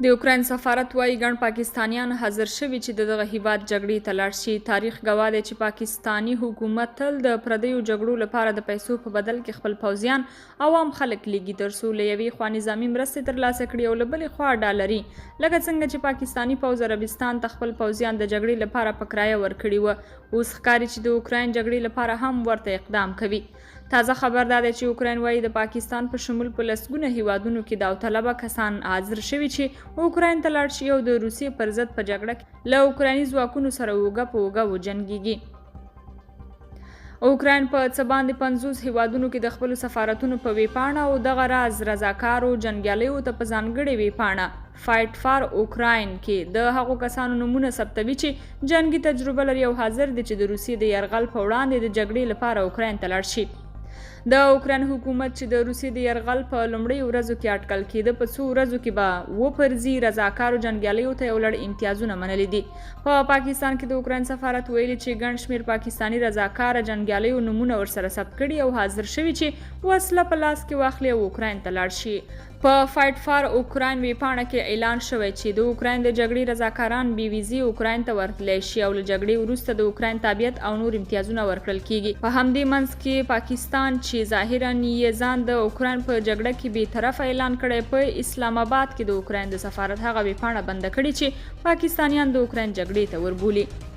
د اوکراین سفارت وایي ګڼ پاکستانیان حاضر شوي چې دغه هیواد جګړې ته لاړ شي. تاریخ ګواه دی چې پاکستاني حکومت تل د پردیو جګړو لپاره د پیسو په بدل کې خپل پوځیان او عام خلک لیږي ترڅو له یوې خوا نظامي مرستې ترلاسه کړي او له بلې خوا ډالري، لکه څنګه چې پاکستاني پوځ عربستان ته خپل پوځیان د جګړې لپاره په کرایه ورکړي وو. اوس ښکاري چې د اوکراین جګړې لپاره هم ورته اقدام کوي. تازه خبر دا دی چې اوکراین وایي د پاکستان په شمول په لسګونه هیوادونو کې داوطلبه کسان حاضر شوي چې اوکراین ته لاړ شي او د روسیې پر ضد په جګړه کې له اوکرایني ځواکونو سره اوږه په اوږه وجنګیږي. اوکراین په څه باندې 50 هیوادونو کې د خپلو سفارتونو په ویبپاڼه او دغه راز رضاکارو جنګیالیو ته په ځانګړې ویبپاڼه فایټ فار اوکراین کې د هغو کسانو نومونه ثبتوي چې جنګي تجربه لري او حاضر دي چې د روسیې د یرغل په وړاندې د جګړې لپاره اوکراین ته لاړ شي. د اوکراین حکومت چې د روسیې د یرغل په لومړیو ورځو کې اټکل کېده په څو ورځو کې به وپرځي رضاکارو جنګیالیو ته یو لړ امتیازونه منلي دي. په پاکستان کې د اوکراین سفارت ویلي چې ګڼ شمېر پاکستاني رضاکاره جنګیالیو نومونه ورسره ثبت کړي او حاضر شوي چې وسله په لاس کې واخلي او اوکراین ته لاړ شي. په فایټ فار اوکراین ویبپاڼه کې اعلان شوی چې د اوکراین د جګړې رضاکاران بې ویزې اوکراین ته ورتلی شي او له جګړې وروسته د اوکراین تابعیت او نور امتیازونه ورکړل کیږي. په همدې منځ کې پاکستان چې ظاهرا یې ځان د اوکراین په جګړه کې بې طرفه اعلان کړی، په اسلام آباد کې د اوکراین د سفارت هغه ویبپاڼه بنده کړې چې پاکستانیان د اوکراین جګړې ته وربولي.